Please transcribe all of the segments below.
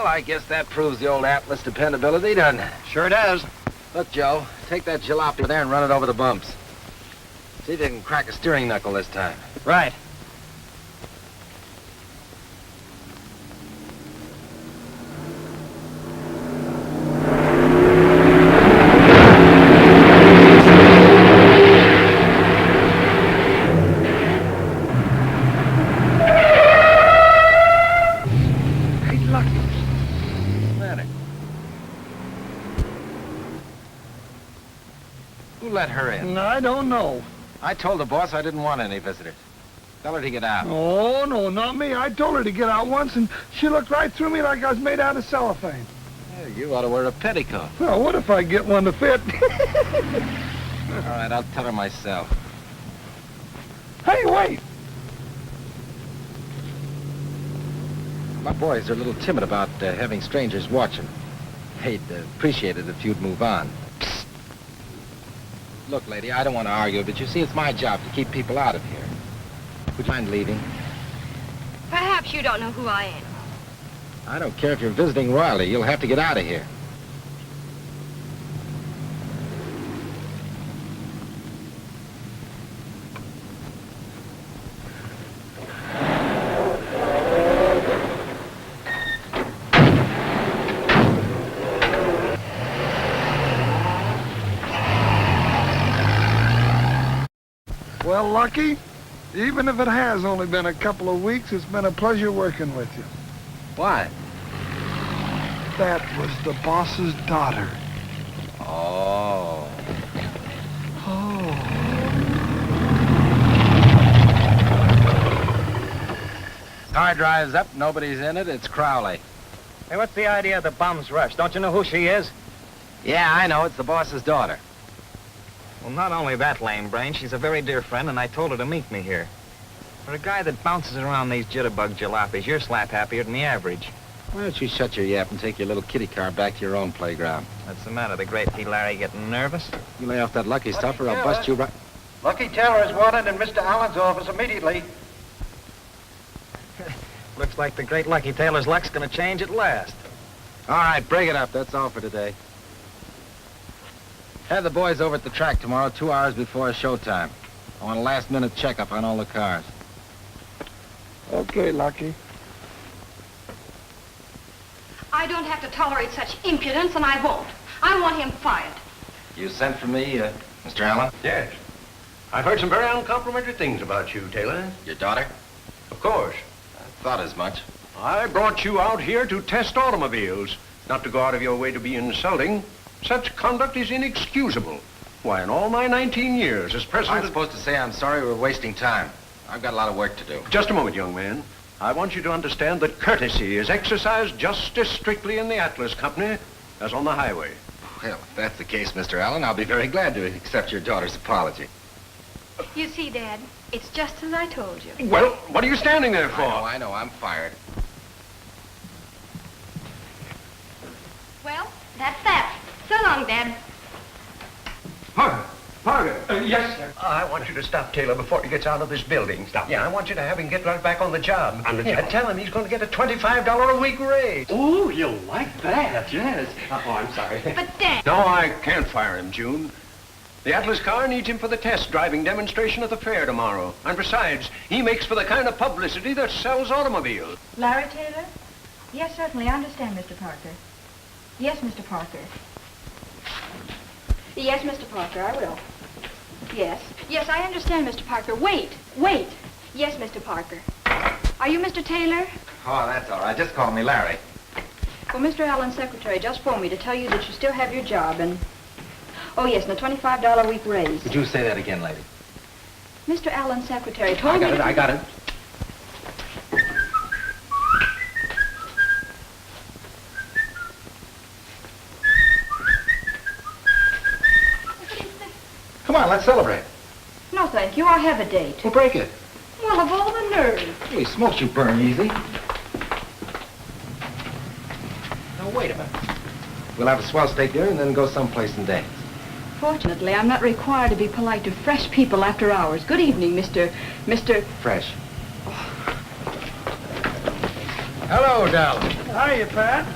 I guess that proves the old Atlas dependability, doesn't it? Sure does. Look, Joe, take that jalopy there and run it over the bumps. See if you can crack a steering knuckle this time. Right. Let her in. I don't know. I told the boss I didn't want any visitors. Tell her to get out. Oh, no, not me. I told her to get out once, and she looked right through me like I was made out of cellophane. Yeah, you ought to wear a petticoat. Well, what if I get one to fit? All right, I'll tell her myself. Hey, wait! My boys are a little timid about having strangers watching. They'd appreciate it if you'd move on. Look, lady, I don't want to argue, but you see, it's my job to keep people out of here. Would you mind leaving? Perhaps you don't know who I am. I don't care if you're visiting royalty. You'll have to get out of here. Well, Lucky, even if it has only been a couple of weeks, it's been a pleasure working with you. Why? That was the boss's daughter. Oh. Oh. Car drives up, nobody's in it, it's Crowley. Hey, what's the idea of the bum's rush? Don't you know who she is? Yeah, I know, it's the boss's daughter. Well, not only that, lame brain, she's a very dear friend, and I told her to meet me here. For a guy that bounces around these jitterbug jalopies, you're slap happier than the average. Why don't you shut your yap and take your little kitty car back to your own playground? What's the matter, the great P. Larry getting nervous? You lay off that Lucky stuff or I'll bust you right... Lucky Taylor is wanted in Mr. Allen's office immediately. Looks like the great Lucky Taylor's luck's gonna change at last. All right, break it up. That's all for today. Have the boys over at the track tomorrow, 2 hours before showtime. I want a last-minute checkup on all the cars. Okay, Lucky. I don't have to tolerate such impudence, and I won't. I want him fired. You sent for me, Mr. Allen? Yes. I've heard some very uncomplimentary things about you, Taylor. Your daughter? Of course. I thought as much. I brought you out here to test automobiles, not to go out of your way to be insulting. Such conduct is inexcusable. Why, in all my 19 years as president... I'm supposed to say I'm sorry we're wasting time. I've got a lot of work to do. Just a moment, young man. I want you to understand that courtesy is exercised just as strictly in the Atlas Company as on the highway. Well, if that's the case, Mr. Allen, I'll be very glad to accept your daughter's apology. You see, Dad, it's just as I told you. Well, what are you standing there for? I know, I'm fired. Well, that's that. So long, Dad. Parker. Yes, sir. I want you to stop Taylor before he gets out of this building. Stop. Yeah, I want you to have him get right back on the job. On the Yeah, job. tell him he's going to get a $25 a week raise. Oh, you'll like that, yes. Oh, I'm sorry. But, Dad... No, I can't fire him, June. The Atlas car needs him for the test driving demonstration at the fair tomorrow. And besides, he makes for the kind of publicity that sells automobiles. Larry Taylor? Yes, certainly. I understand, Mr. Parker. Yes, Mr. Parker. Yes, Mr. Parker, I will. Yes. Yes, I understand, Mr. Parker. Wait. Yes, Mr. Parker. Are you Mr. Taylor? Oh, that's all right. Just call me Larry. Well, Mr. Allen's secretary just phoned me to tell you that you still have your job and... Oh, yes, and a $25 a week raise. Would you say that again, lady? Mr. Allen's secretary told me I got it. Come on, let's celebrate. No, thank you. I have a date. Well, break it. Well, of all the nerve. Holy smokes, you burn easy. Now, wait a minute. We'll have a swell steak dinner and then go someplace and dance. Fortunately, I'm not required to be polite to fresh people after hours. Good evening, Mr. Fresh. Hello, Dal. Hiya, Pat.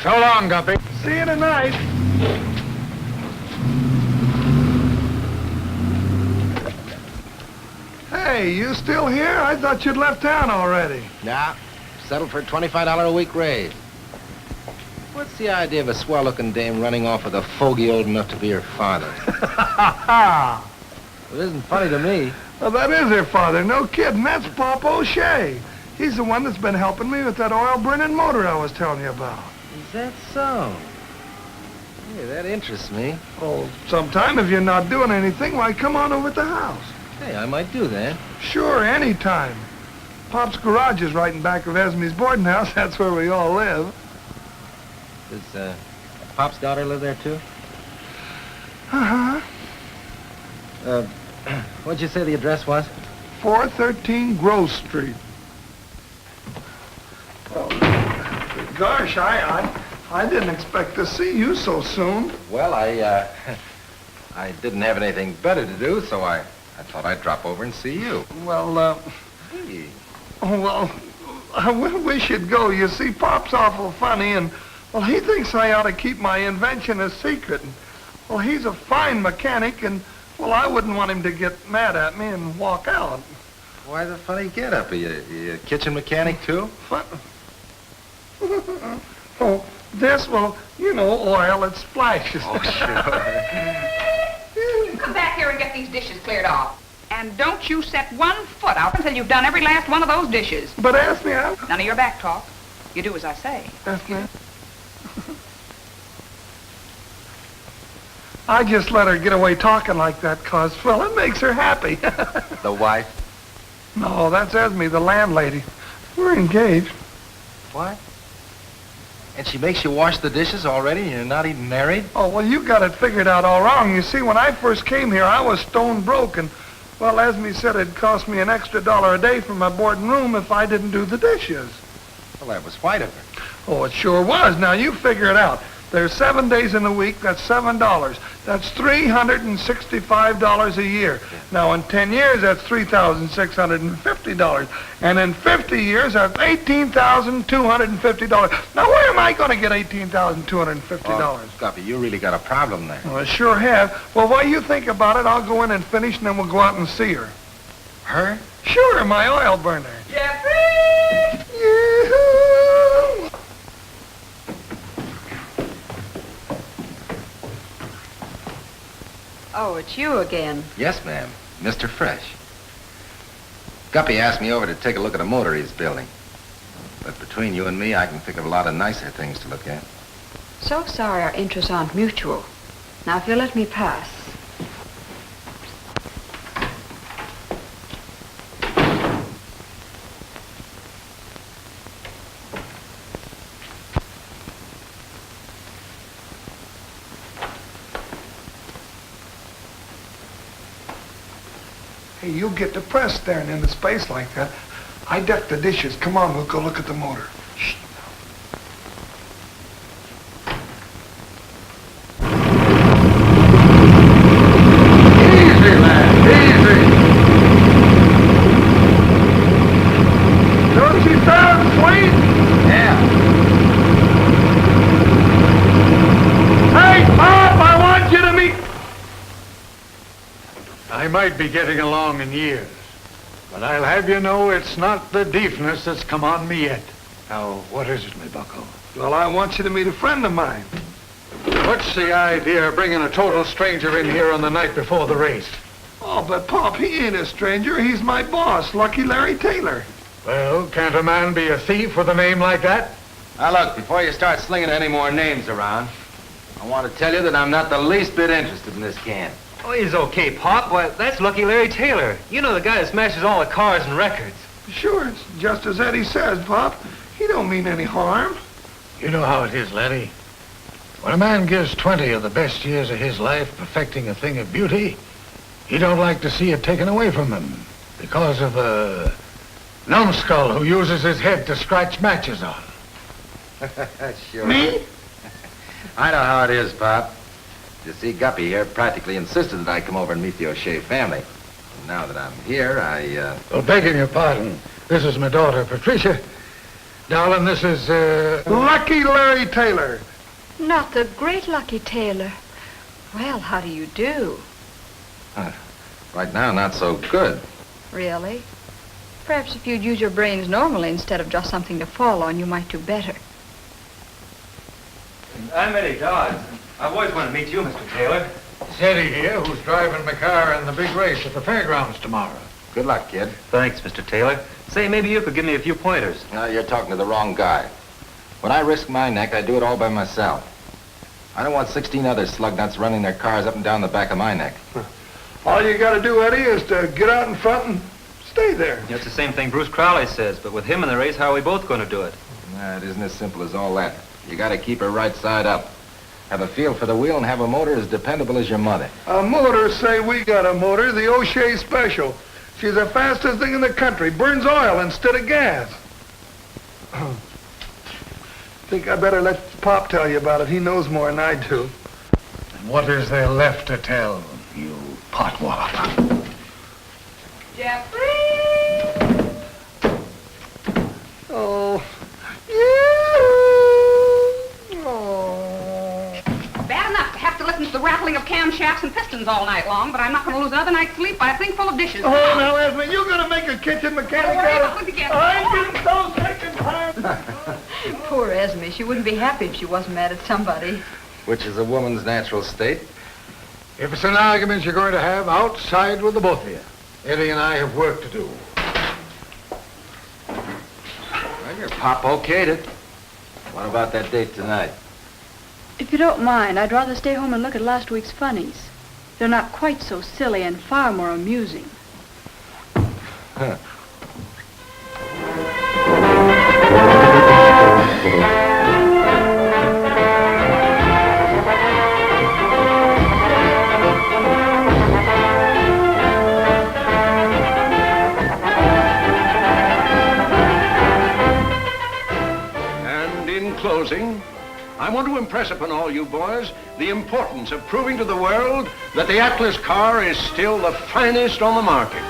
So long, Guppy. See you tonight. Hey, you still here? I thought you'd left town already. Nah, settled for a $25 a week raise. What's the idea of a swell-looking dame running off with a fogey old enough to be her father? It isn't funny to me. Well, that is her father. No kidding. That's Pop O'Shea. He's the one that's been helping me with that oil-burning motor I was telling you about. Is that so? Hey, that interests me. Oh, sometime if you're not doing anything, why, come on over to the house. Hey, I might do that. Sure, anytime. Pop's garage is right in back of Esme's boarding house. That's where we all live. Does, Pop's daughter live there, too? Uh-huh. What'd you say the address was? 413 Grove Street. Oh, gosh, I didn't expect to see you so soon. Well, I didn't have anything better to do, so I thought I'd drop over and see you. Well, Hey. well, we should go. You see, Pop's awful funny, and, well, he thinks I ought to keep my invention a secret. And, well, he's a fine mechanic, and, well, I wouldn't want him to get mad at me and walk out. Why the funny get-up? Are you a kitchen mechanic, too? What? Oh, this, well, you know, oil, it splashes. Oh, sure. Come back here and get these dishes cleared off. And don't you set 1 foot out until you've done every last one of those dishes. But ask me out. None of your back talk. You do as I say. Ask me. I just let her get away talking like that, 'cause, well, it makes her happy. The wife? No, that's Esme, the landlady. We're engaged. What? And she makes you wash the dishes already and you're not even married? Oh, well, you got it figured out all wrong. You see, when I first came here, I was stone broke, and, well, Esme said it'd cost me an extra $1 a day for my board and room if I didn't do the dishes. Well, that was white of her. Oh, it sure was. Now, you figure it out. There's 7 days in the week. That's $7. That's $365 a year. Now, in 10 years, that's $3,650. And in 50 years, that's $18,250. Now, where am I going to get $18,250? Oh, Guppy, you really got a problem there. Well, I sure have. Well, while you think about it, I'll go in and finish, and then we'll go out and see her. Her? Sure, my oil burner. Jeffrey! Yoo-hoo! Oh, it's you again. Yes, ma'am. Mr. Fresh. Guppy asked me over to take a look at a motor he's building. But between you and me, I can think of a lot of nicer things to look at. So sorry our interests aren't mutual. Now, if you'll let me pass. Hey, you'll get depressed staring into space like that. I decked the dishes. Come on, we'll go look at the motor. Shh. Brain? Yeah. Hey, Pop, I want you to meet... I might be getting along in years, but I'll have you know it's not the deafness that's come on me yet. Now, what is it, me bucko? Well, I want you to meet a friend of mine. What's the idea of bringing a total stranger in here on the night before the race? Oh, but Pop, he ain't a stranger. He's my boss, Lucky Larry Taylor. Well, can't a man be a thief with a name like that? Now, look, before you start slinging any more names around, I want to tell you that I'm not the least bit interested in this can. Oh, he's okay, Pop. Why, that's Lucky Larry Taylor. You know, the guy that smashes all the cars and records. Sure, it's just as Eddie says, Pop. He don't mean any harm. You know how it is, laddie. When a man gives 20 of the best years of his life perfecting a thing of beauty, he don't like to see it taken away from him because of a numbskull who uses his head to scratch matches on. Sure. Me? I know how it is, Pop. You see, Guppy here practically insisted that I come over and meet the O'Shea family. And now that I'm here, Well, begging your pardon, this is my daughter, Patricia. Darling, this is, Lucky Larry Taylor. Not the great Lucky Taylor. Well, how do you do? Right now, not so good. Really? Perhaps if you'd use your brains normally instead of just something to fall on, you might do better. I'm Eddie Dodds. I've always wanted to meet you, Mr. Taylor. it's Eddie here who's driving my car in the big race at the fairgrounds tomorrow. Good luck, kid. Thanks, Mr. Taylor. Say, maybe you could give me a few pointers. No, you're talking to the wrong guy. When I risk my neck, I do it all by myself. I don't want 16 other slug nuts running their cars up and down the back of my neck. All you gotta do, Eddie, is to get out in front and stay there. You know, it's the same thing Bruce Crowley says, but with him in the race, how are we both going to do it? Nah, it isn't as simple as all that. You gotta keep her right side up. Have a feel for the wheel and have a motor as dependable as your mother. A motor, say we got a motor, the O'Shea Special. She's the fastest thing in the country. Burns oil instead of gas. Think I better let Pop tell you about it. He knows more than I do. And what is there left to tell, you potwallop? Jeffrey! Oh. Bad enough to have to listen to the rattling of camshafts and pistons all night long, but I'm not going to lose another night's sleep by a thing full of dishes. Oh, now, Esme, you're going to make a kitchen mechanic Don't worry, out I'll of... put together. I'm getting so sick and tired. Poor Esme. She wouldn't be happy if she wasn't mad at somebody. Which is a woman's natural state. If it's an argument you're going to have, outside with the both of you. Eddie and I have work to do. Well, your Pop okayed it. What about that date tonight? If you don't mind, I'd rather stay home and look at last week's funnies. They're not quite so silly and far more amusing. Huh. And in closing, I want to impress upon all you boys the importance of proving to the world that the Atlas car is still the finest on the market.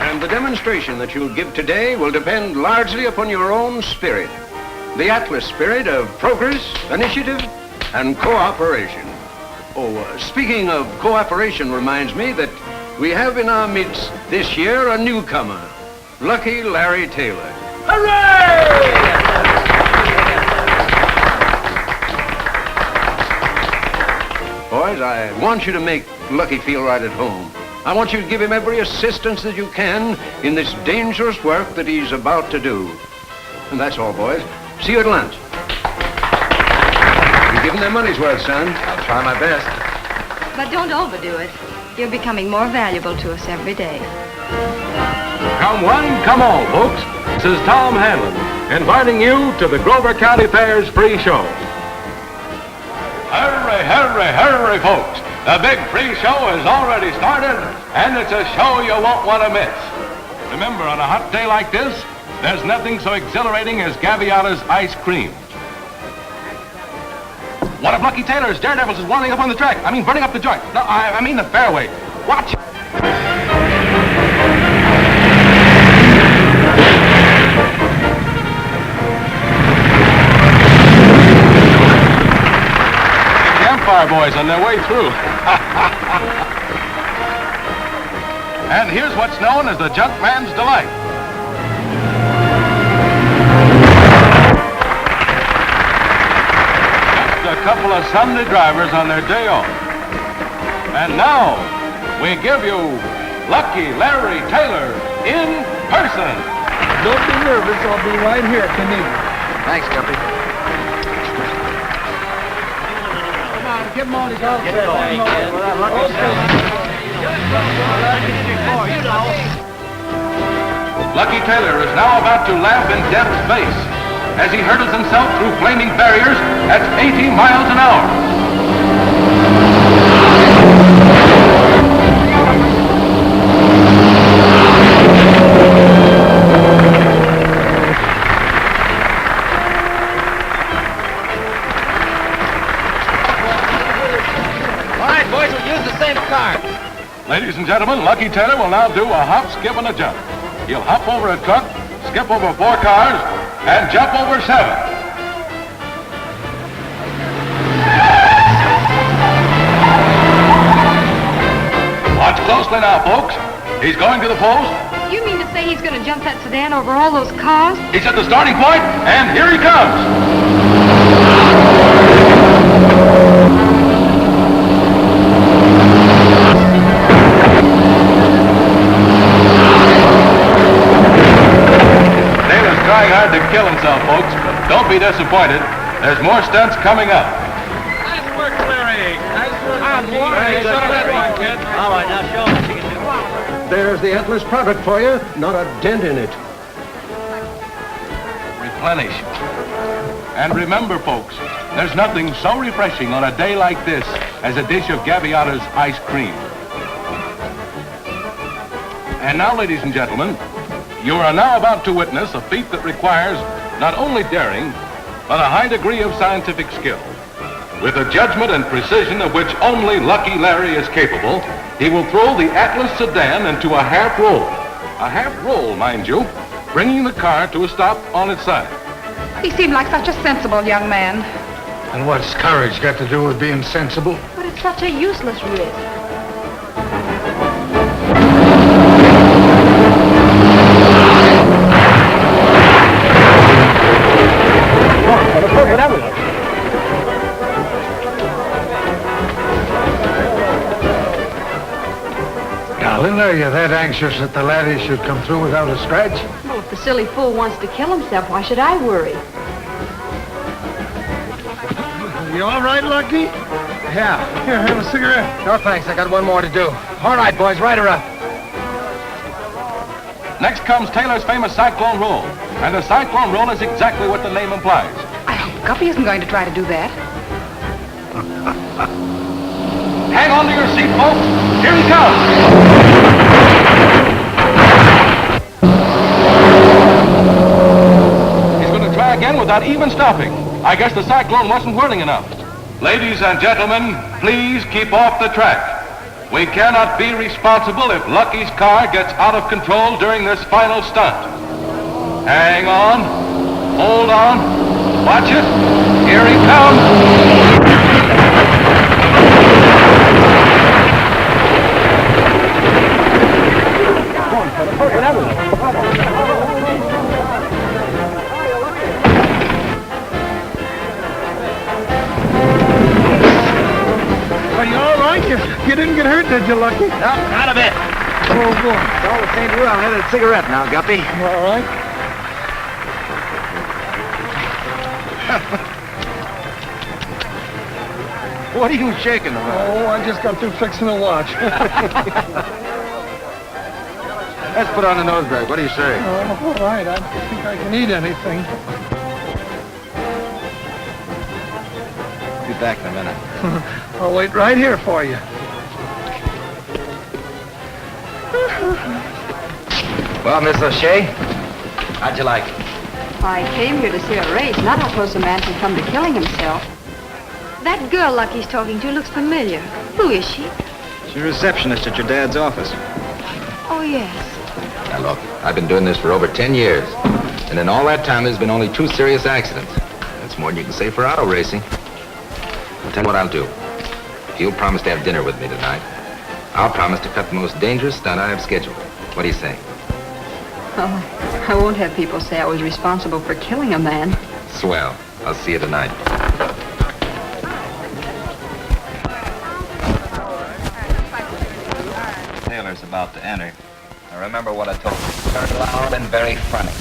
And the demonstration that you'll give today will depend largely upon your own spirit. The Atlas spirit of progress, initiative, and cooperation. Oh, speaking of cooperation reminds me that we have in our midst this year a newcomer, Lucky Larry Taylor. Hooray! Boys, I want you to make Lucky feel right at home. I want you to give him every assistance that you can in this dangerous work that he's about to do. And that's all, boys. See you at lunch. You give them their money's worth, son. I'll try my best. But don't overdo it. You're becoming more valuable to us every day. Come one, come all, folks. This is Tom Hanlon, inviting you to the Grover County Fair's free show. Hurry, hurry, hurry, folks. The big free show has already started, and it's a show you won't want to miss. Remember, on a hot day like this, there's nothing so exhilarating as Gaviala's ice cream. One of Lucky Taylor's daredevils is winding up on the track. I mean, burning up the joint. No, I mean the fairway. Watch. boys on their way through. And here's what's known as the Junkman's Delight. Just a couple of Sunday drivers on their day off. And now, we give you Lucky Larry Taylor in person. Don't be nervous. I'll be right here if you need me. Thanks, Guppy. Come on, give him all his all. Lucky Taylor is now about to laugh in death's face as he hurdles himself through flaming barriers at 80 miles an hour. All right, boys, we'll use the same car. Ladies and gentlemen, Lucky Taylor will now do a hop, skip, and a jump. He'll hop over a truck, skip over 4 cars, and jump over 7. Watch closely now, folks. He's going to the post. You mean to say he's going to jump that sedan over all those cars? He's at the starting point, and here he comes. Taylor's trying hard to kill himself, folks, but don't be disappointed. There's more stunts coming up. Nice work, Larry. Nice work. All right, now show him what you can do. There's the Atlas product for you. Not a dent in it. Replenish. And remember, folks, there's nothing so refreshing on a day like this as a dish of Gaviotto's ice cream. And now, ladies and gentlemen, you are now about to witness a feat that requires not only daring, but a high degree of scientific skill. With a judgment and precision of which only Lucky Larry is capable, he will throw the Atlas sedan into a half roll. A half roll, mind you, bringing the car to a stop on its side. He seemed like such a sensible young man. And what's courage got to do with being sensible? But it's such a useless risk. Darling, are you that anxious that the laddie should come through without a scratch? Well, if the silly fool wants to kill himself, why should I worry? You all right, Lucky? Yeah. Here, have a cigarette. No, thanks. I got one more to do. All right, boys, right her up. Next comes Taylor's famous cyclone roll. And the cyclone roll is exactly what the name implies. I hope Guppy isn't going to try to do that. Hang on to your seat, folks. Here he comes. He's going to try again without even stopping. I guess the cyclone wasn't whirling enough. Ladies and gentlemen, please keep off the track. We cannot be responsible if Lucky's car gets out of control during this final stunt. Hang on. Hold on. Watch it. Here he comes. Are you all right? You didn't get hurt, did you, Lucky? No, not a bit. Oh, boy. It's all the same to you. I'll have a cigarette now, Guppy. All right. What are you shaking about? Oh, I just got through fixing a watch. Let's put on the nose brake. What do you say? Oh, all right. I don't think I can eat anything. Be back in a minute. I'll wait right here for you. Well, Miss O'Shea, how'd you like it? I came here to see a race, not how close a man can come to killing himself. That girl Lucky's talking to looks familiar. Who is she? She's a receptionist at your dad's office. Oh, yes. Now, look, I've been doing this for over 10 years. And in all that time, there's been only 2 serious accidents. That's more than you can say for auto racing. I'll tell you what I'll do. If you'll promise to have dinner with me tonight, I'll promise to cut the most dangerous stunt I have scheduled. What do you say? Oh, I won't have people say I was responsible for killing a man. Swell. I'll see you tonight. Taylor's about to enter. Now remember what I told you. Very loud and very funny.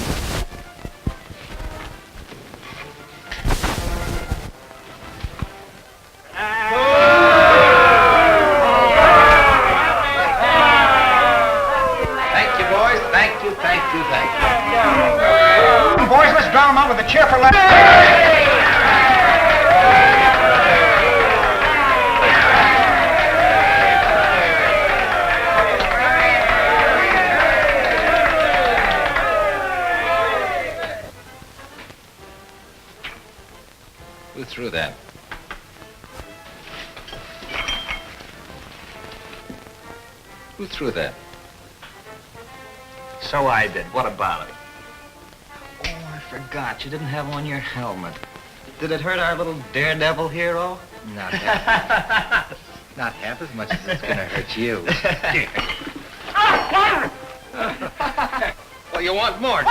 Thank you, boys. Thank you. Boys, let's drown them out with a cheerful laugh. Who threw that? Who threw that? So I did. What about it? Oh, I forgot. You didn't have on your helmet. Did it hurt our little daredevil hero? Not half. Not half as much as it's gonna hurt you. Well, you want more?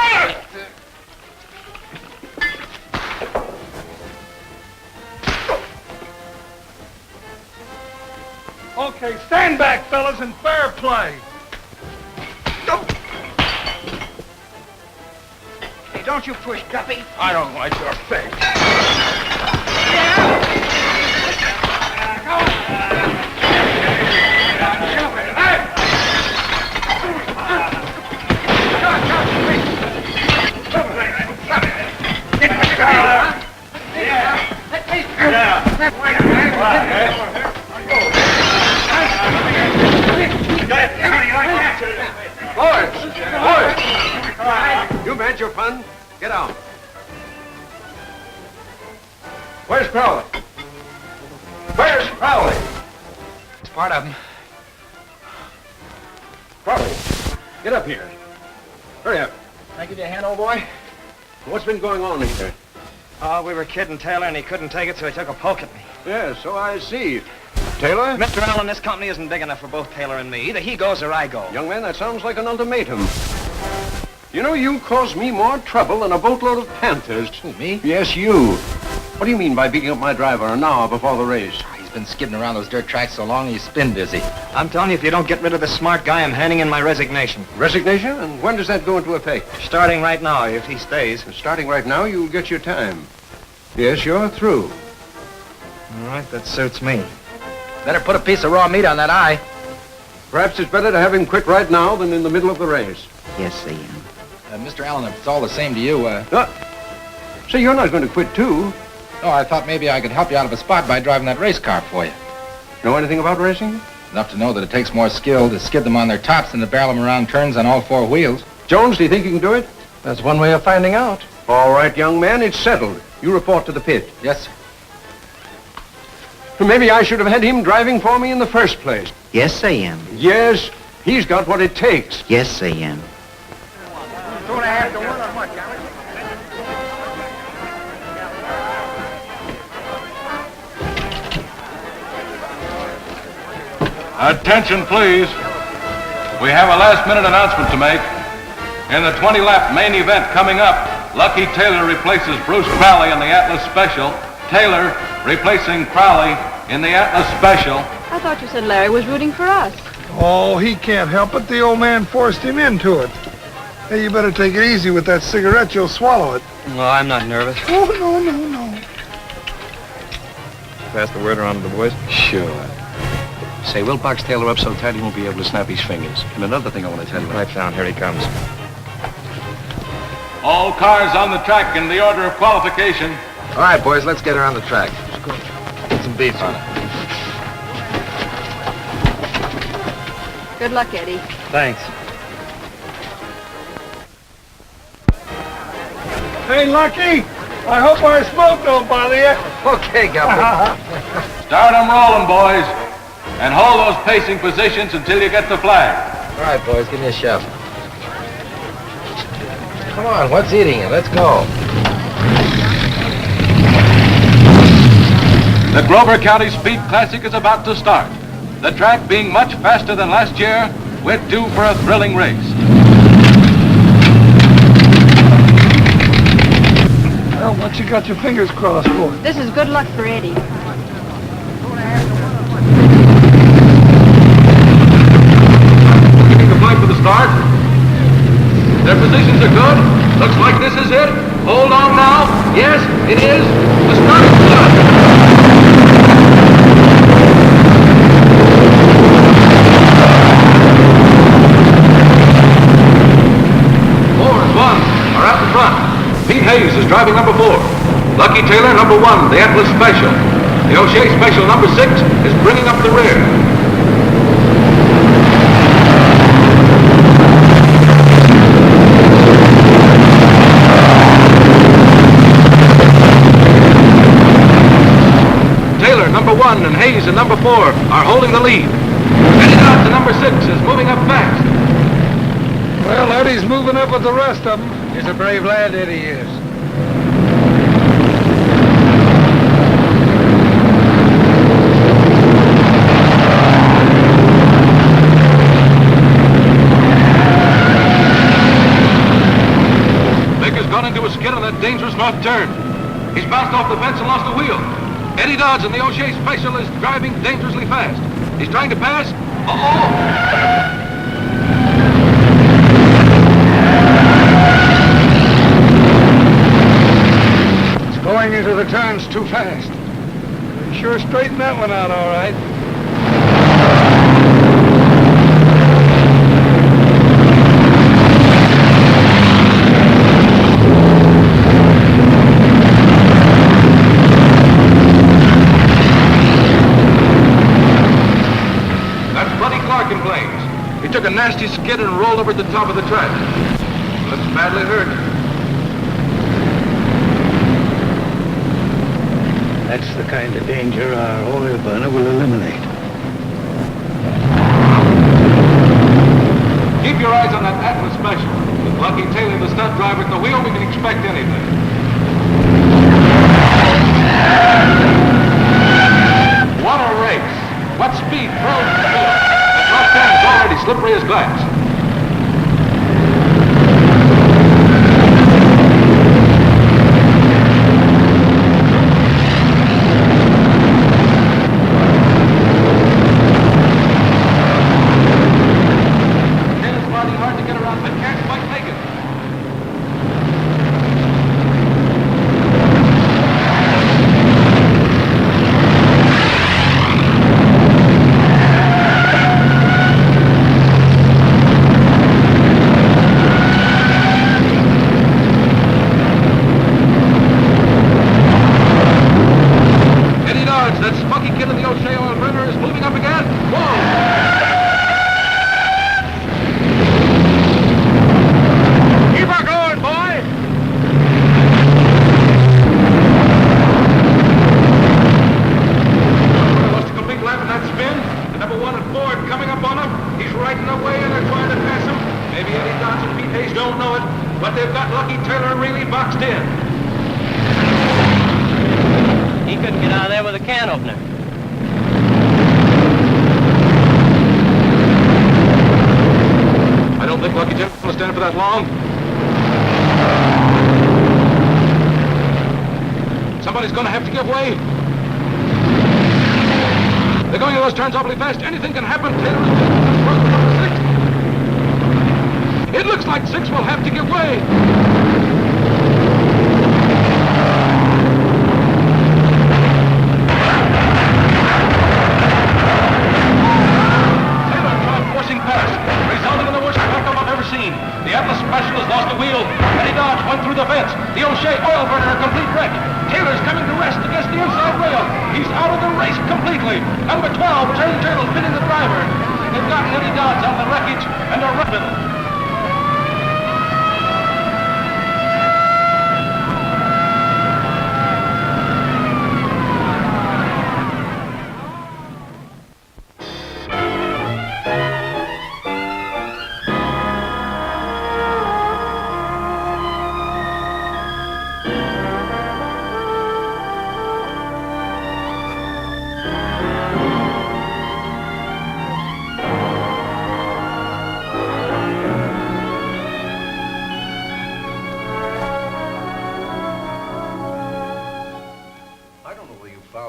Okay, stand back, fellas, and fair play. Hey, don't you push, Guppy. I don't like your face. You've had your fun. Get out. Where's Crowley? Where's Crowley? It's part of him. Crowley, get up here. Hurry up. Can I give you a hand, old boy? What's been going on here? Oh, we were kidding Taylor, and he couldn't take it, so he took a poke at me. Yes, so I see. Taylor? Mr. Allen, this company isn't big enough for both Taylor and me. Either he goes or I go. Young man, that sounds like an ultimatum. You know, you caused me more trouble than a boatload of panthers. Who, me? Yes, you. What do you mean by beating up my driver an hour before the race? He's been skidding around those dirt tracks so long, he's spin busy. I'm telling you, if you don't get rid of this smart guy, I'm handing in my resignation. Resignation? And when does that go into effect? Starting right now, if he stays. Starting right now, you'll get your time. Yes, you're through. All right, that suits me. Better put a piece of raw meat on that eye. Perhaps it's better to have him quit right now than in the middle of the race. Yes, I am. Mr. Allen, if it's all the same to you, Say, you're not going to quit, too. No, I thought maybe I could help you out of a spot by driving that race car for you. Know anything about racing? Enough to know that it takes more skill to skid them on their tops than to barrel them around turns on all four wheels. Jones, do you think you can do it? That's one way of finding out. All right, young man, it's settled. You report to the pit. Yes, sir. Maybe I should have had him driving for me in the first place. Yes, I am. Yes, he's got what it takes. Yes, I am. 2.5 to 1 on what, Gallagher? Attention, please. We have a last-minute announcement to make. In the 20-lap main event coming up, Lucky Taylor replaces Bruce Crowley in the Atlas Special. Taylor replacing Crowley in the Atlas Special. I thought you said Larry was rooting for us. Oh, he can't help it. The old man forced him into it. Hey, you better take it easy with that cigarette. You'll swallow it. No, I'm not nervous. Oh, no. Pass the word around to the boys. Sure. Say, we'll box Taylor up so tight he won't be able to snap his fingers. And another thing I want to tell you. Right down. Here he comes. All cars on the track in the order of qualification. All right, boys, let's get her on the track. Put some beef on it. Good luck, Eddie. Thanks. Hey, Lucky, I hope our smoke don't bother you. Okay, Guppy. Start 'em rolling, boys. And hold those pacing positions until you get the flag. All right, boys, give me a shove. Come on, what's eating you? Let's go. The Grover County Speed Classic is about to start. The track being much faster than last year, we're due for a thrilling race. Well, what you got your fingers crossed for? This is good luck for Eddie. Keeping the flight for the start. Their positions are good. Looks like this is it. Hold on now. Yes, it is. The start is good. Pete Hayes is driving number 4. Lucky Taylor, number 1, the Atlas Special. The O'Shea Special, number 6, is bringing up the rear. Taylor, number 1, and Hayes in number 4 are holding the lead. Eddie Dodds, the number 6, is moving up fast. Well, Eddie's moving up with the rest of them. He's a brave lad, Eddie is. Baker's gone into a skid on that dangerous north turn. He's bounced off the fence and lost the wheel. Eddie Dodds in the O'Shea Special is driving dangerously fast. He's trying to pass. Uh-oh! Going into the turns too fast. You sure straightened that one out all right. That's Buddy Clark in Plains. He took a nasty skid and rolled over at the top of the track. Looks badly hurt. That's the kind of danger our oil burner will eliminate. Keep your eyes on that Atlas Special. With Lucky Taylor, the stunt driver, at the wheel, we can expect anything. What a race! What speed throws the wheel. The front end is already slippery as glass. Somebody's going to have to give way. They're going to those turns awfully fast. Anything can happen. Taylor is 6. It looks like 6 will have to give way. Taylor tried forcing past, resulting in the worst backup I've ever seen. The Atlas Special has lost a wheel. Eddie Dodge went through the fence. The O'Shea oil burner, a complete wreck. Taylor's coming to rest against the inside rail. He's out of the race completely. Number 12, Return Turtle, pinning the driver. They've gotten Eddie Dodds out of the wreckage and are running.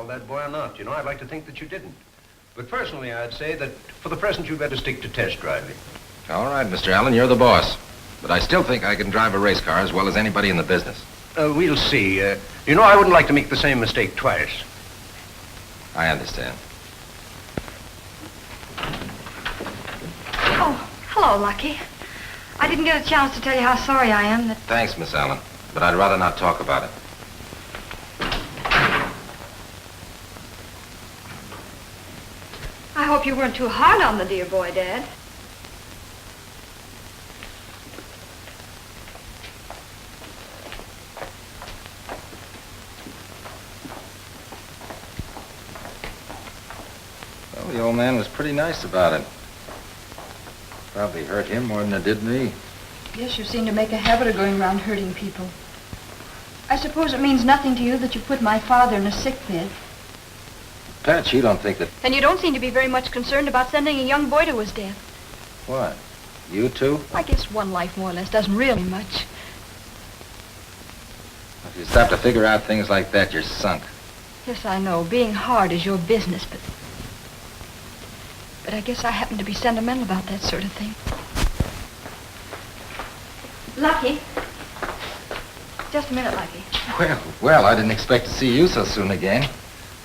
called that boy or not. You know, I'd like to think that you didn't. But personally, I'd say that for the present, you'd better stick to test driving. All right, Mr. Allen, you're the boss. But I still think I can drive a race car as well as anybody in the business. We'll see. You know, I wouldn't like to make the same mistake twice. I understand. Oh, hello, Lucky. I didn't get a chance to tell you how sorry I am that... Thanks, Miss Allen. But I'd rather not talk about it. I hope you weren't too hard on the dear boy, Dad. Well, the old man was pretty nice about it. Probably hurt him more than it did me. Yes, you seem to make a habit of going around hurting people. I suppose it means nothing to you that you put my father in a sick bed. Pat, you don't think that... And you don't seem to be very much concerned about sending a young boy to his death. What? You too? I guess one life more or less doesn't really much. If you stop to figure out things like that, you're sunk. Yes, I know. Being hard is your business, but I guess I happen to be sentimental about that sort of thing. Lucky. Just a minute, Lucky. Well, I didn't expect to see you so soon again.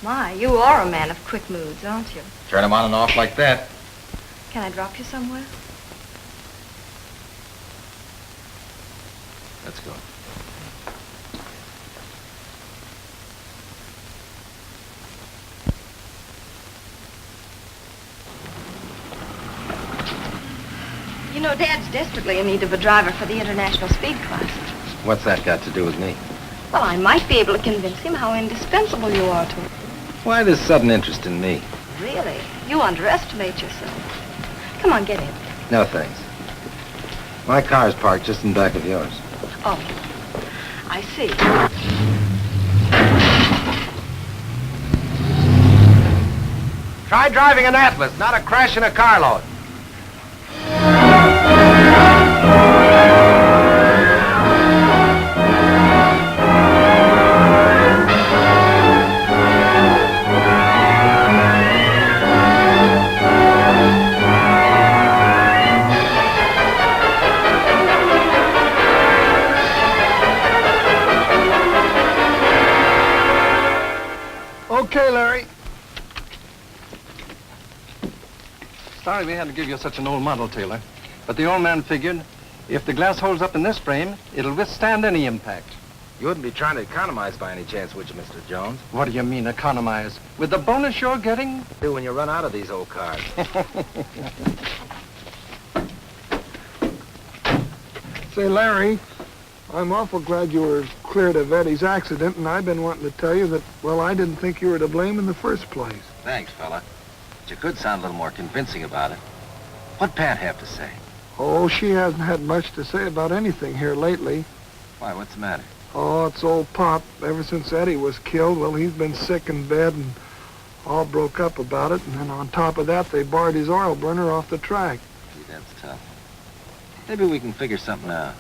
My, you are a man of quick moods, aren't you? Turn them on and off like that. Can I drop you somewhere? Let's go. You know, Dad's desperately in need of a driver for the international speed class. What's that got to do with me? Well, I might be able to convince him how indispensable you are to him. Why this sudden interest in me? Really? You underestimate yourself. Come on, get in. No, thanks. My car's parked just in back of yours. Oh, I see. Try driving an Atlas, not a crash in a carload. Okay, Larry. Sorry we had to give you such an old model, Taylor. But the old man figured if the glass holds up in this frame, it'll withstand any impact. You wouldn't be trying to economize by any chance, would you, Mr. Jones? What do you mean, economize? With the bonus you're getting? Do when you run out of these old cars. Say, Larry, I'm awful glad you were cleared of Eddie's accident, and I've been wanting to tell you that, well, I didn't think you were to blame in the first place. Thanks, fella. But you could sound a little more convincing about it. What'd Pat have to say? Oh, she hasn't had much to say about anything here lately. Why, what's the matter? Oh, it's old Pop. Ever since Eddie was killed, well, he's been sick in bed and all broke up about it. And then on top of that, they barred his oil burner off the track. Gee, that's tough. Maybe we can figure something out.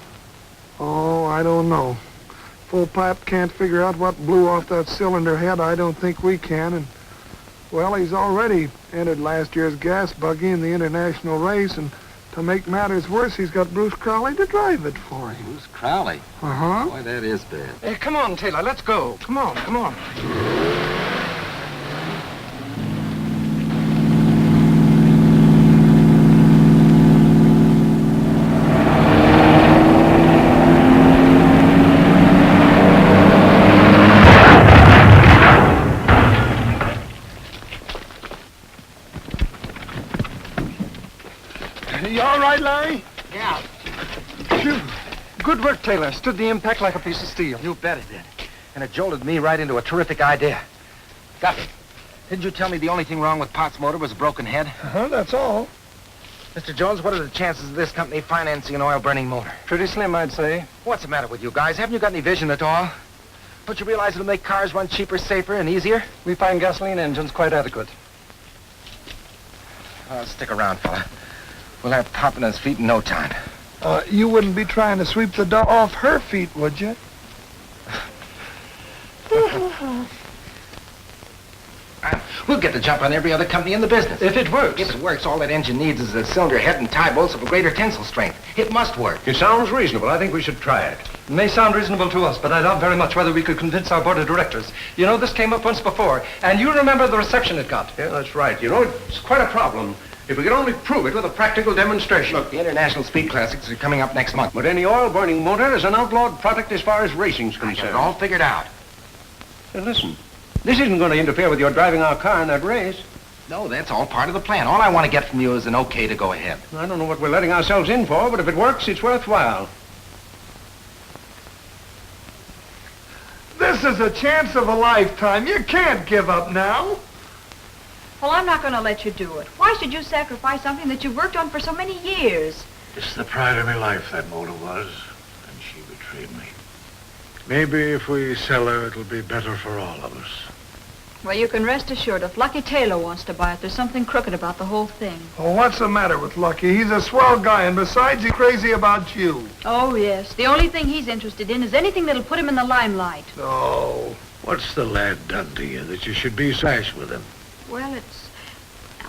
Oh, I don't know. If old Pop can't figure out what blew off that cylinder head, I don't think we can. And, well, he's already entered last year's gas buggy in the international race, and to make matters worse, he's got Bruce Crowley to drive it for him. Bruce Crowley? Uh-huh. Boy, that is bad. Hey, come on, Taylor, let's go. Come on, come on. You all right, Larry? Yeah. Phew. Good work, Taylor. Stood the impact like a piece of steel. You bet it did. And it jolted me right into a terrific idea. Guppy, didn't you tell me the only thing wrong with Pot's motor was a broken head? Uh-huh, that's all. Mr. Jones, what are the chances of this company financing an oil-burning motor? Pretty slim, I'd say. What's the matter with you guys? Haven't you got any vision at all? Don't you realize it'll make cars run cheaper, safer, and easier? We find gasoline engines quite adequate. Stick around, fella. We'll have Pop on his feet in no time. You wouldn't be trying to sweep the dust off her feet, would you? We'll get the jump on every other company in the business. If it works. If it works, all that engine needs is a cylinder head and tie bolts of a greater tensile strength. It must work. It sounds reasonable. I think we should try it. It may sound reasonable to us, but I doubt very much whether we could convince our board of directors. You know, this came up once before, and you remember the reception it got. Yeah, that's right. You know, it's quite a problem. If we could only prove it with a practical demonstration. Look, the International Speed Classics are coming up next month. But any oil-burning motor is an outlawed product as far as racing's I got concerned. it all figured out. Hey, listen, this isn't going to interfere with your driving our car in that race. No, that's all part of the plan. All I want to get from you is an okay to go ahead. I don't know what we're letting ourselves in for, but if it works, it's worthwhile. This is a chance of a lifetime. You can't give up now. Well, I'm not going to let you do it. Why should you sacrifice something that you've worked on for so many years? It's the pride of my life, that motor was, and she betrayed me. Maybe if we sell her, it'll be better for all of us. Well, you can rest assured if Lucky Taylor wants to buy it, there's something crooked about the whole thing. Well, what's the matter with Lucky? He's a swell guy, and besides, he's crazy about you. Oh, yes. The only thing he's interested in is anything that'll put him in the limelight. Oh. What's the lad done to you that you should be sash with him? Well, it's...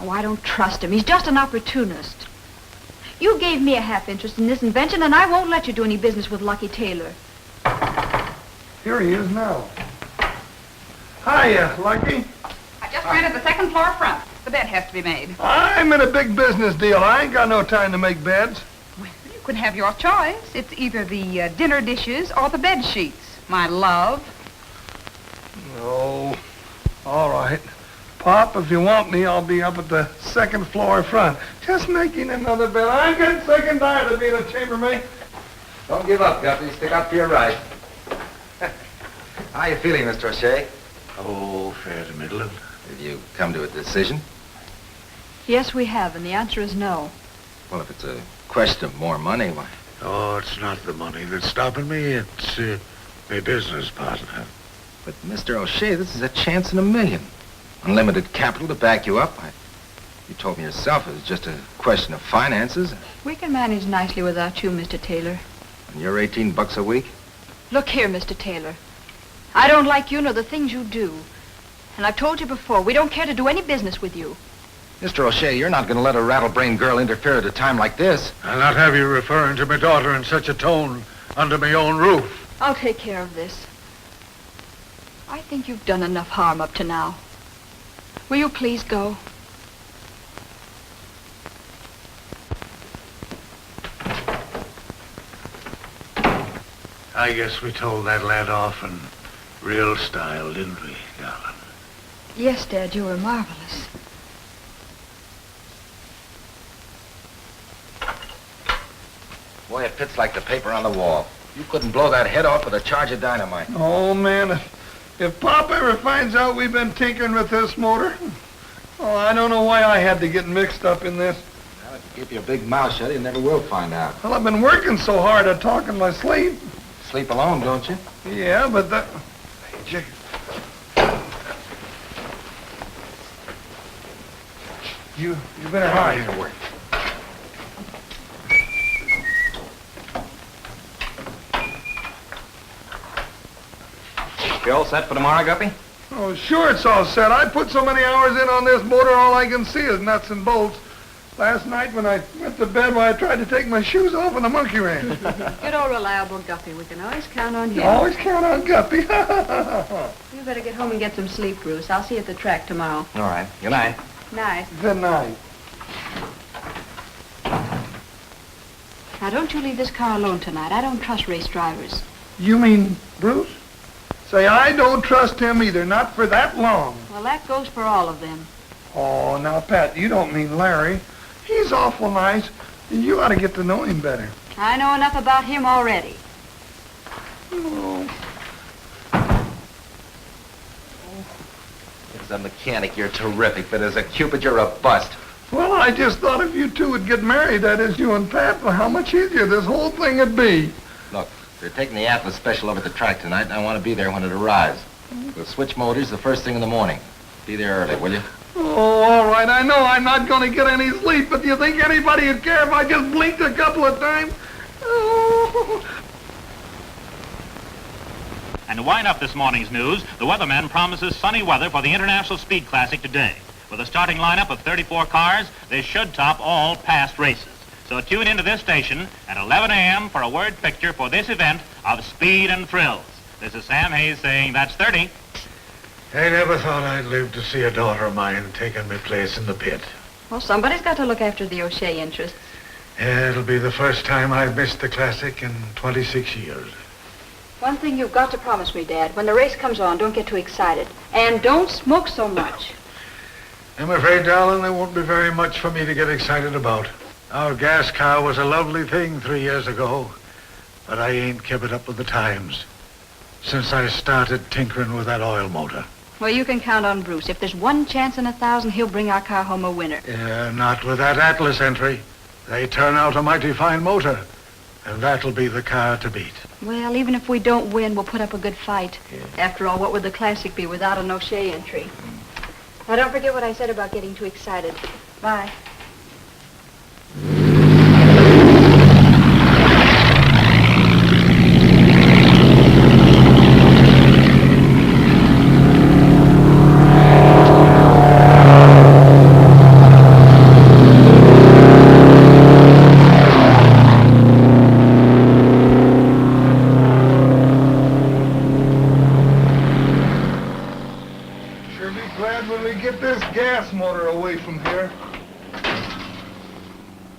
Oh, I don't trust him. He's just an opportunist. You gave me a half interest in this invention, and I won't let you do any business with Lucky Taylor. Here he is now. Hiya, Lucky. I just rented the second floor front. The bed has to be made. I'm in a big business deal. I ain't got no time to make beds. Well, you can have your choice. It's either the dinner dishes or the bed sheets, my love. No. All right. Pop, if you want me, I'll be up at the second floor front. Just making another bed. I'm getting sick and tired of being a chambermaid. Don't give up, Guppy. Stick up for your right. How you feeling, Mr. O'Shea? Oh, fair to middling. Have you come to a decision? Yes, we have, and the answer is no. Well, if it's a question of more money, why? Oh, it's not the money that's stopping me. It's my business partner. But, Mr. O'Shea, this is a chance in a million. Unlimited capital to back you up. You told me yourself it was just a question of finances. We can manage nicely without you, Mr. Taylor. And you're $18 a week? Look here, Mr. Taylor. I don't like you nor the things you do. And I've told you before, we don't care to do any business with you. Mr. O'Shea, you're not going to let a rattle-brained girl interfere at a time like this. I'll not have you referring to my daughter in such a tone under my own roof. I'll take care of this. I think you've done enough harm up to now. Will you please go? I guess we told that lad off in real style, didn't we, darling? Yes, Dad, you were marvelous. Boy, it fits like the paper on the wall. You couldn't blow that head off with a charge of dynamite. Oh, man, if Pop ever finds out we've been tinkering with this motor, oh, I don't know why I had to get mixed up in this. Well, if you keep your big mouth shut, you never will find out. Well, I've been working so hard at talking my sleep. Sleep alone, don't you? Yeah, but that... Hey, Jake. You better hide. Here, work. You all set for tomorrow, Guppy? Oh, sure it's all set. I put so many hours in on this motor, all I can see is nuts and bolts. Last night when I went to bed, I tried to take my shoes off and the monkey ran. Good old reliable Guppy. We can always count on him. Always count on Guppy. You better get home and get some sleep, Bruce. I'll see you at the track tomorrow. All right. Good night. Night. Good night. Now, don't you leave this car alone tonight. I don't trust race drivers. You mean Bruce? Say, I don't trust him either, not for that long. Well, that goes for all of them. Oh, now, Pat, you don't mean Larry. He's awful nice. You ought to get to know him better. I know enough about him already. Oh. As a mechanic, you're terrific, but as a cupid, you're a bust. Well, I just thought if you two would get married, that is, you and Pat, well, how much easier this whole thing would be. Look, they're taking the Atlas Special over the track tonight, and I want to be there when it arrives. We'll switch motors the first thing in the morning. Be there early, will you? Oh, all right. I know I'm not going to get any sleep, but do you think anybody would care if I just blinked a couple of times? Oh. And to wind up this morning's news, the weatherman promises sunny weather for the International Speed Classic today. With a starting lineup of 34 cars, they should top all past races. So tune into this station at 11 a.m. for a word picture for this event of speed and thrills. This is Sam Hayes saying that's 30. I never thought I'd live to see a daughter of mine taking my place in the pit. Well, somebody's got to look after the O'Shea interests. Yeah, it'll be the first time I've missed the Classic in 26 years. One thing you've got to promise me, Dad. When the race comes on, don't get too excited. And don't smoke so much. I'm afraid, darling, there won't be very much for me to get excited about. Our gas car was a lovely thing 3 years ago, but I ain't kept it up with the times since I started tinkering with that oil motor. Well, you can count on Bruce. If there's one chance in 1,000, he'll bring our car home a winner. Not with that Atlas entry. They turn out a mighty fine motor, and that'll be the car to beat. Well, even if we don't win, we'll put up a good fight. Yeah. After all, what would the Classic be without an O'Shea entry? Now, don't forget what I said about getting too excited. Bye.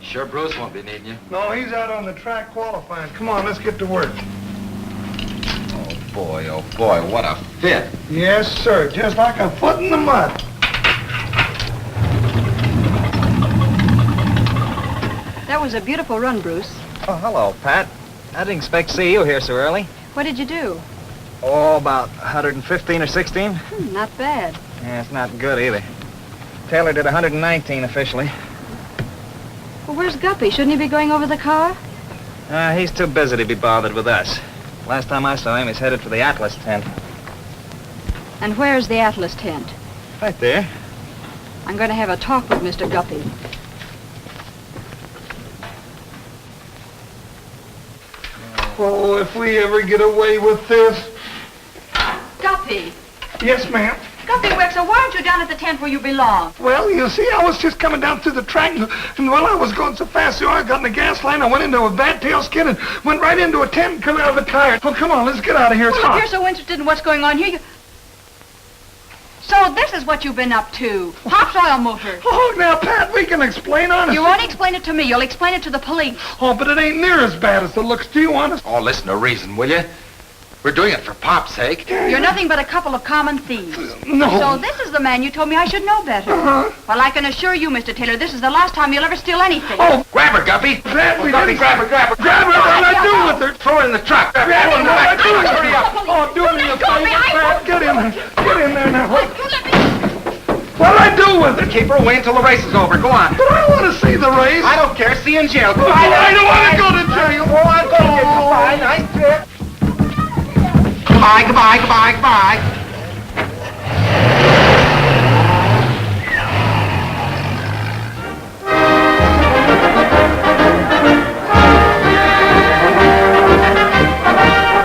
Sure Bruce won't be needing you. No, he's out on the track qualifying. Come on, let's get to work. Oh boy, what a fit. Yes, sir. Just like a foot in the mud. That was a beautiful run, Bruce. Oh, hello, Pat. I didn't expect to see you here so early. What did you do? Oh, about 115 or 16. Not bad. Yeah, it's not good either. Taylor did 119 officially. Well, where's Guppy? Shouldn't he be going over the car? He's too busy to be bothered with us. Last time I saw him, he's headed for the Atlas tent. And where's the Atlas tent? Right there. I'm going to have a talk with Mr. Guppy. Oh, if we ever get away with this. Guppy! Yes, ma'am. Guppy Wexler, why aren't you down at the tent where you belong? Well, you see, I was just coming down through the track, and while I was going so fast, the oil got in the gas line. I went into a bad tail skid and went right into a tent and come out of the tire. Oh, come on, let's get out of here. It's well, hot. If you're so interested in what's going on here, So this is what you've been up to. Pop's oil motor. Oh, now, Pat, we can explain honestly. You won't explain it to me. You'll explain it to the police. Oh, but it ain't near as bad as it looks. Do you want us? Oh, listen to reason, will you? We're doing it for Pop's sake. You're nothing but a couple of common thieves. No. So this is the man you told me I should know better. Well, I can assure you, Mr. Taylor, this is the last time you'll ever steal anything. Oh, grab her, Guppy. Guppy, grab her. Grab her. What I do with her? Throw her in the truck. Grab her. What I do with her? Hurry up. Oh, do me a favor, Pat. Get in there. Get in there now. What'll I do with her? Keep her away until the race is over. Go on. But I want to see the race. I don't care. See you in jail. Oh, I don't want to go to jail. Oh, I'm going to get you. Bye. Nice trip. Goodbye.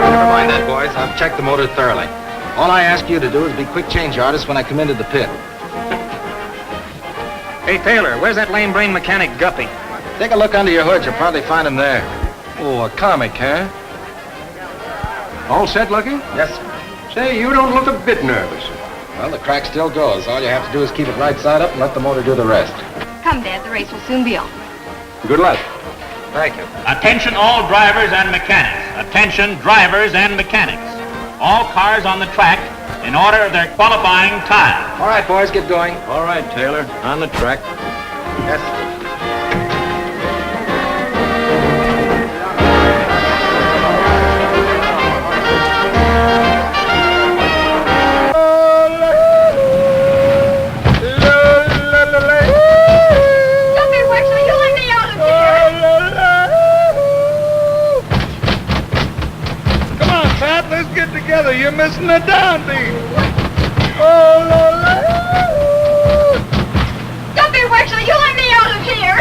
Never mind that, boys. I've checked the motor thoroughly. All I ask you to do is be quick change artists when I come into the pit. Hey, Taylor, where's that lame brain mechanic Guppy? Take a look under your hood. You'll probably find him there. Oh, a comic, huh? All set, Lucky? Yes, sir. Say, you don't look a bit nervous. Well, the crack still goes. All you have to do is keep it right side up and let the motor do the rest. Come, Dad, the race will soon be on. Good luck. Thank you. Attention all drivers and mechanics. Attention drivers and mechanics. All cars on the track in order of their qualifying time. All right, boys, get going. All right, Taylor. On the track. Yes, sir. You're missing the downbeat. Oh, Lola. Guppy Wexler, you let me out of here.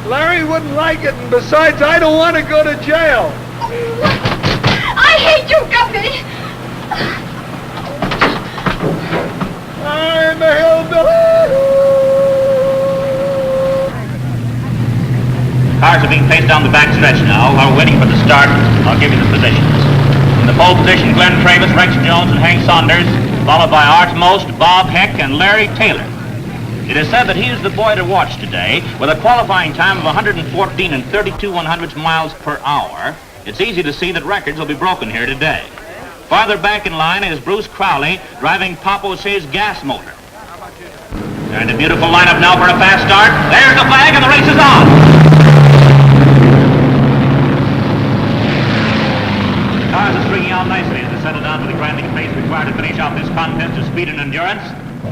Larry wouldn't like it, and besides, I don't want to go to jail. I Wait, you Guppy! I'm a hillbilly! Cars are being paced down the back stretch now. While we're waiting for the start, I'll give you the positions. In the pole position, Glenn Travis, Rex Jones, and Hank Saunders, followed by Art Most, Bob Heck, and Larry Taylor. It is said that he is the boy to watch today. With a qualifying time of 114 and 32/100 miles per hour, it's easy to see that records will be broken here today. Farther back in line is Bruce Crowley driving Pop O'Shea's gas motor. They're in a beautiful lineup now for a fast start. There's the flag and the race is on. Cars are stringing out nicely as they settle down to the grinding pace required to finish off this contest of speed and endurance.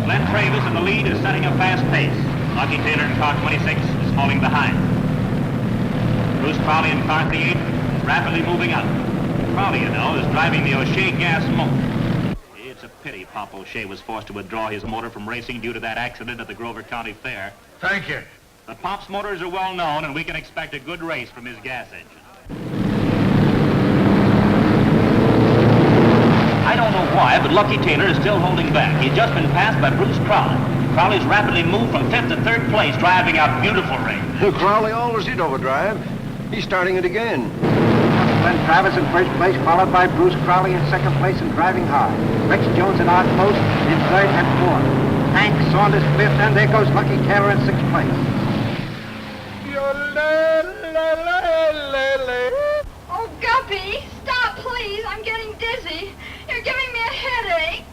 Glenn Travis in the lead is setting a fast pace. Lucky Taylor in car 26 is falling behind. Bruce Crowley in car 38 is rapidly moving up. Crowley, you know, is driving the O'Shea gas motor. It's a pity Pop O'Shea was forced to withdraw his motor from racing due to that accident at the Grover County Fair. Thank you. But Pop's motors are well known, and we can expect a good race from his gas engine. I don't know why, but Lucky Taylor is still holding back. He's just been passed by Bruce Crowley. Crowley's rapidly moved from 5th to 3rd place, driving a beautiful race. Crowley always did overdrive. He's starting it again. Glenn Travis in first place, followed by Bruce Crowley in second place and driving hard. Rex Jones and Art Most in third and fourth. Hank Saunders fifth, and there goes Lucky Taylor in sixth place. Oh, Guppy, stop, please. I'm getting dizzy. You're giving me a headache.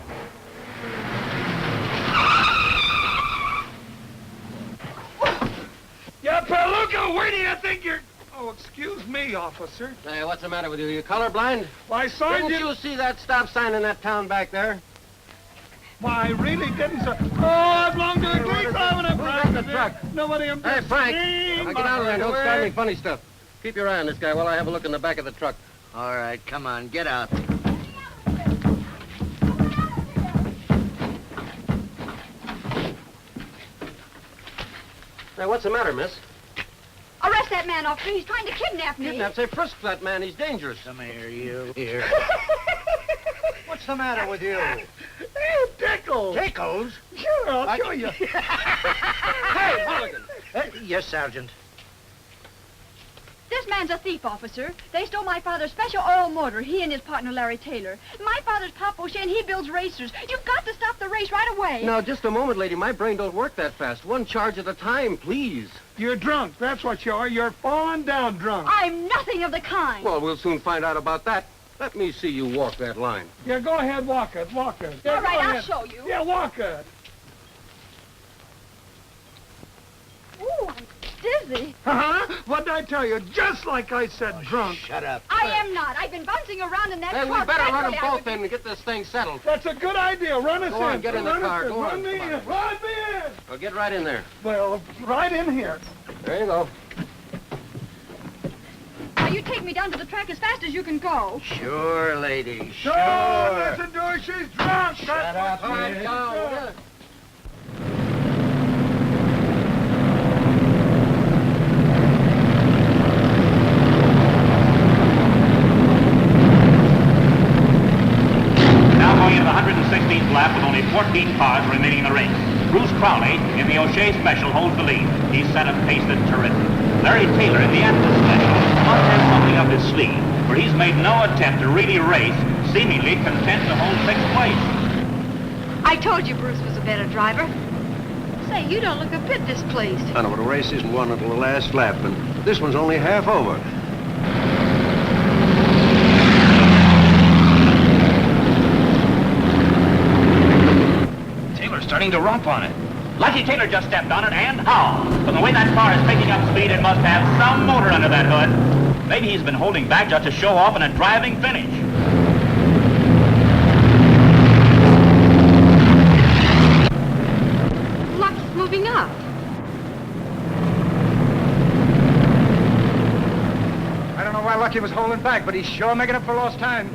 Yeah, Peluca, where do you think you're... Oh, excuse me, officer. Hey, what's the matter with you? You colorblind? Why, Sergeant... Didn't you see that stop sign in that town back there? Why, I really didn't, sir. Oh, I belong to the police. Who's got the truck? Nobody... Hey, Frank, now get out of there. Don't start any funny stuff. Keep your eye on this guy while I have a look in the back of the truck. All right, come on, get out. Hey, what's the matter, miss? Arrest that man, officer. He's trying to kidnap me. Kidnap? Say, frisk that man. He's dangerous. Come here, you. Here. What's the matter with you? Hey, Tickles. Tickles? Sure, I'll show you. Hey, Mulligan. Yes, Sergeant. This man's a thief, officer. They stole my father's special oil motor, he and his partner, Larry Taylor. My father's Pop O'Shea, and he builds racers. You've got to stop the race right away. Now, just a moment, lady. My brain don't work that fast. One charge at a time, please. You're drunk. That's what you are. You're falling down drunk. I'm nothing of the kind. Well, we'll soon find out about that. Let me see you walk that line. Yeah, go ahead, walk it. Walk it. Yeah, All right, go I'll ahead. show you. Yeah, walk it. Ooh, I'm dizzy. Uh-huh. What did I tell you? Just like I said, drunk. Shut up. I am not. I've been bouncing around in that Hey, truck. we better That's run them the way I both would in and get this thing settled. That's a good idea. Run us Go on, in. get in the Run us car. in. Go on, Run me come on. in. Run me in. Well, get right in there. Well, right in here. There you go. Now, you take me down to the track as fast as you can go. Sure, lady. Sure. Listen to her. She's drunk. Shut up, All right, kid. down, will ya? Now going into the 116th lap with only 14 cars remaining in the race. Bruce Crowley in the O'Shea Special holds the lead. He's set a pace that's terrific. Larry Taylor in the Atlas Special must have something up his sleeve, for he's made no attempt to really race, seemingly content to hold 6th place. I told you Bruce was a better driver. Say, you don't look a bit displeased. I know, but a race isn't won until the last lap, and this one's only half over. Taylor's starting to romp on it. Lucky Taylor just stepped on it, and how? From the way that car is picking up speed, it must have some motor under that hood. Maybe he's been holding back just to show off in a driving finish. Lucky's moving up. I don't know why Lucky was holding back, but he's sure making up for lost time.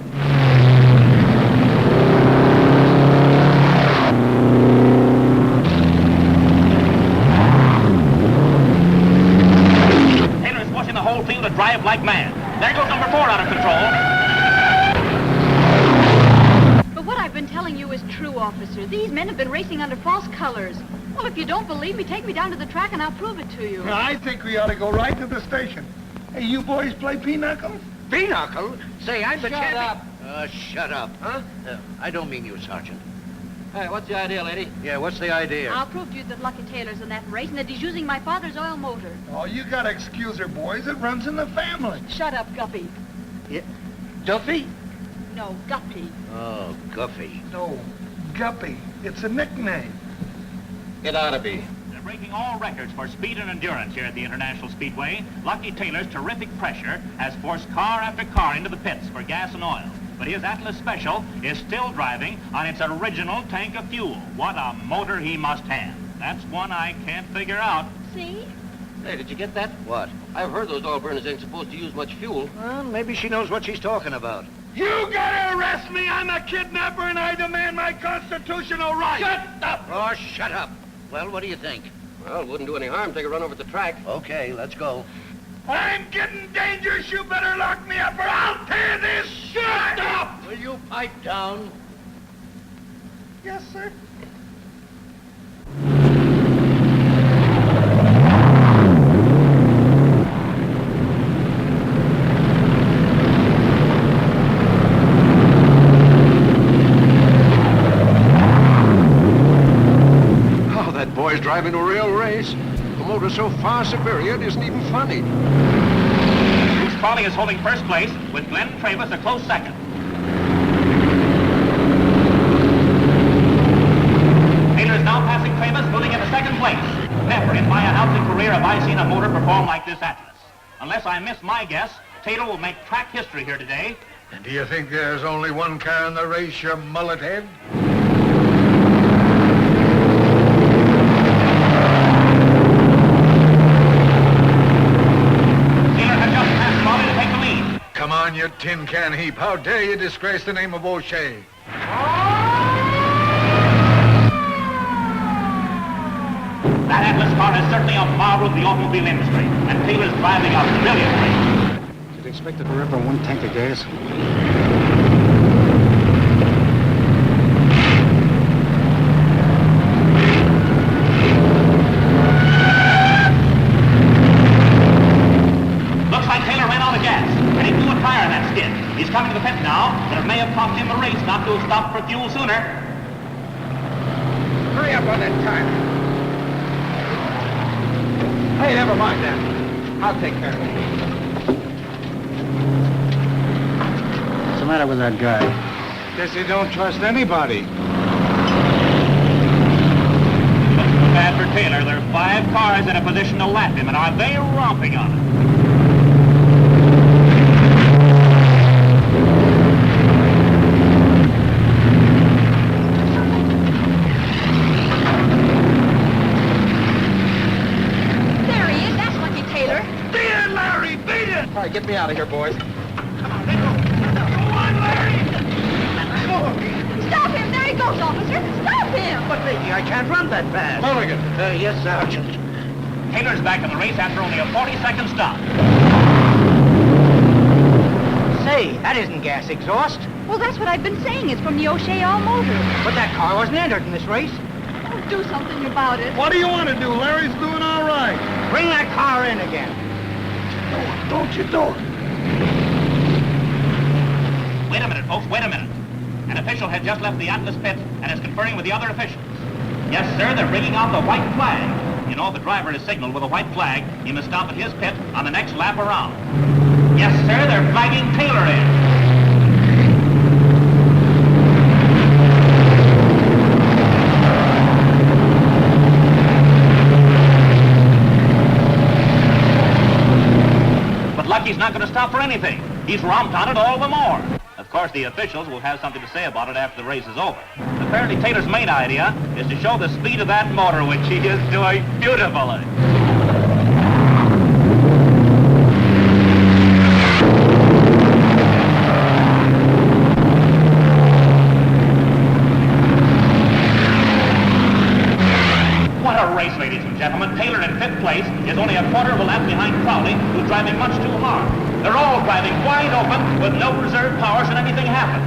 Taylor is pushing the whole field to drive like mad. There goes number 4 out of control. been telling you is true, officer. These men have been racing under false colors. Well, if you don't believe me, take me down to the track and I'll prove it to you. I think we ought to go right to the station. Hey, you boys play pinochle? Pinochle? Say, I'm the champion. Shut up. Huh? I don't mean you, Sergeant. Hey, what's the idea, lady? Yeah, what's the idea? I'll prove to you that Lucky Taylor's in that race and that he's using my father's oil motor. Oh, you gotta excuse her, boys. It runs in the family. Shut up, Guppy. Yeah. Duffy? No, Guppy. Oh, Guffy. No, Guppy. It's a nickname. It ought to be. They're breaking all records for speed and endurance here at the International Speedway. Lucky Taylor's terrific pressure has forced car after car into the pits for gas and oil. But his Atlas Special is still driving on its original tank of fuel. What a motor he must have. That's one I can't figure out. See? Hey, did you get that? What? I've heard those oil burners ain't supposed to use much fuel. Well, maybe she knows what she's talking about. You gotta arrest me! I'm a kidnapper and I demand my constitutional right! Shut up! Oh, shut up. Well, what do you think? Well, it wouldn't do any harm. Take a run over the track. Okay, let's go. I'm getting dangerous. You better lock me up or I'll tear this shut up! Will you pipe down? Yes, sir. Oh, that boy's driving a real race. The motor's so far superior, it isn't even funny. Bruce Crawley is holding first place with Glenn Travis a close second. Taylor is now passing Travis, moving into second place. Never in my announcing career have I seen a motor perform like this Atlas. Unless I miss my guess, Taylor will make track history here today. And do you think there's only one car in the race, you mullet head? Come on, you tin can heap. How dare you disgrace the name of O'Shea? That Atlas car is certainly a marvel of the automobile industry, and Taylor's driving a brilliant race. You'd expect it to rip on one tank of gas. Looks like Taylor ran out of gas, and he blew a tire in that skid. He's coming to the pit now, but it may have cost him the race not to have stopped for fuel sooner. Hurry up on that time. Hey, never mind that. I'll take care of it. What's the matter with that guy? Guess you don't trust anybody. Looks bad for Taylor. There are 5 cars in a position to lap him, and are they romping on it? All right, get me out of here, boys. Stop him! There he goes, officer! Stop him! But, lady, I can't run that fast. Mulligan. Yes, Sergeant. Taylor's back in the race after only a 40-second stop. Say, that isn't gas exhaust. Well, that's what I've been saying. It's from the O'Shea all motor. But that car wasn't entered in this race. Oh, do something about it. What do you want to do? Larry's doing all right. Bring that car in again. Don't you do it. Wait a minute, folks, wait a minute. An official had just left the Atlas pit and is conferring with the other officials. Yes, sir, they're bringing out the white flag. You know, if the driver is signaled with a white flag, he must stop at his pit on the next lap around. Yes, sir, they're flagging Taylor in. Lucky's not going to stop for anything. He's romped on it all the more. Of course, the officials will have something to say about it after the race is over. Apparently, Taylor's main idea is to show the speed of that motor, which he is doing beautifully. What a race, ladies and gentlemen. Taylor in 5th place is only a quarter of a lap behind Crowley, who's driving much too hard. They're all driving wide open with no reserve power should anything happen.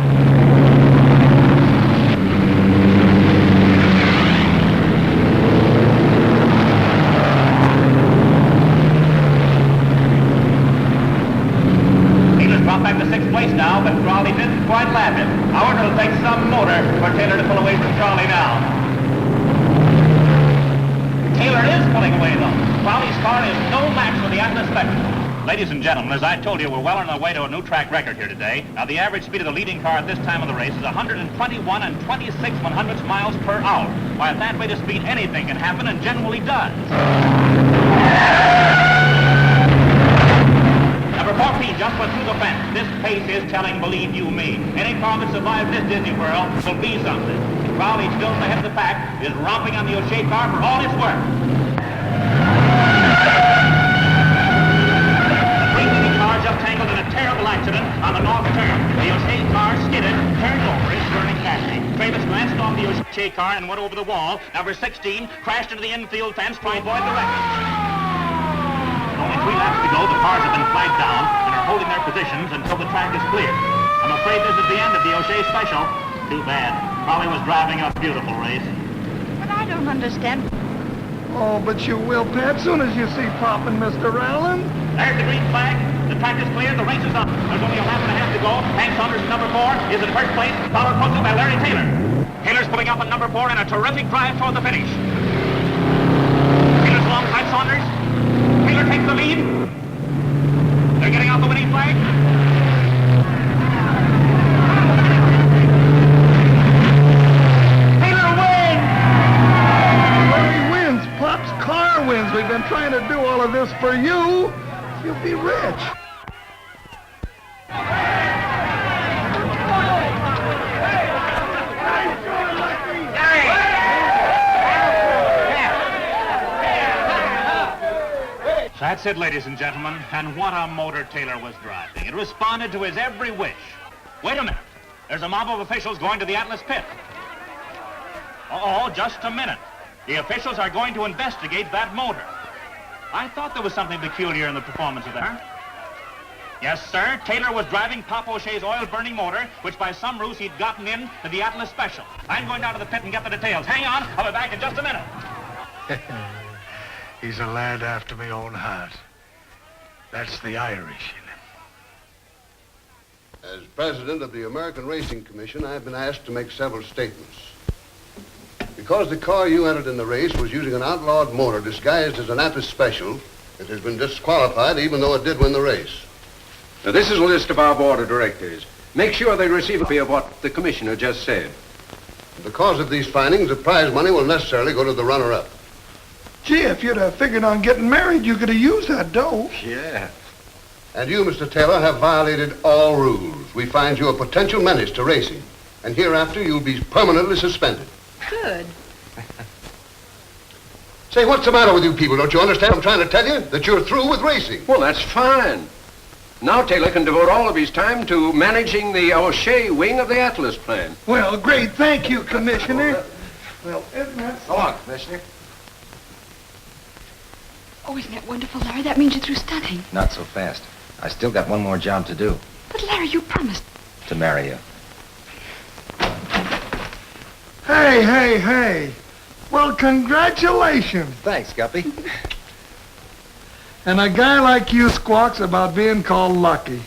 dropped back to 6th place now, but Crawley didn't quite lap it. However, it'll take some motor for Taylor to pull away from Crawley now. Taylor is pulling away, though. Crawley's car is no match for the Atlas Special. Ladies and gentlemen, as I told you, we're well on our way to a new track record here today. Now, the average speed of the leading car at this time of the race is 121 and 26/100 miles per hour. Why, at that rate of speed, anything can happen, and generally does. Number 14 just went through the fence. This pace is telling, believe you me. Any car that survives this Disney World will be something. Crowley, still in the head of the pack, is romping on the O'Shea car for all it's worth. The three leading cars just tangled in a terrible accident on the north turn. The O'Shea car skidded, turned over, is burning badly. Travis glanced off the O'Shea car and went over the wall. Number 16 crashed into the infield fence trying to avoid the wreckage. Only 3 laps to go, the cars have been flagged down and are holding their positions until the track is clear. I'm afraid this is the end of the O'Shea Special. Too bad. Crowley was driving a beautiful race. But I don't understand. Oh, but you will, Pat, soon as you see Pop and Mr. Rowland. There's the green flag. The track is clear. The race is up. There's only a lap and a half to go. Hank Saunders, number 4, is in first place, followed closely by Larry Taylor. Taylor's pulling up on number 4 in a terrific drive toward the finish. Taylor's alongside Saunders. Taylor takes the lead. They're getting out the winning flag. Taylor wins! Well, he wins. Pop's car wins. We've been trying to do all of this for you. You'll be rich. That's it, ladies and gentlemen, and what a motor Taylor was driving. It responded to his every wish. Wait a minute. There's a mob of officials going to the Atlas pit. Oh, just a minute. The officials are going to investigate that motor. I thought there was something peculiar in the performance of that. Yes, sir. Taylor was driving Pop O'Shea's oil-burning motor, which by some ruse he'd gotten in to the Atlas Special. I'm going down to the pit and get the details. Hang on. I'll be back in just a minute. He's a lad after my own heart. That's the Irish in him. As president of the American Racing Commission, I've been asked to make several statements. Because the car you entered in the race was using an outlawed motor disguised as an Atlas Special, it has been disqualified even though it did win the race. Now, this is a list of our board of directors. Make sure they receive a copy of what the commissioner just said. Because of these findings, the prize money will necessarily go to the runner-up. Gee, if you'd have figured on getting married, you could have used that dough. Yeah. And you, Mr. Taylor, have violated all rules. We find you a potential menace to racing. And hereafter, you'll be permanently suspended. Good. Say, what's the matter with you people? Don't you understand what I'm trying to tell you? That you're through with racing. Well, that's fine. Now Taylor can devote all of his time to managing the O'Shea wing of the Atlas plan. Well, great. Thank you, Commissioner. Well, isn't that... So long, Commissioner. Oh, isn't that wonderful, Larry? That means you're through stunting. Not so fast. I still got one more job to do. But, Larry, you promised. To marry you. Hey. Well, congratulations. Thanks, Guppy. And a guy like you squawks about being called lucky.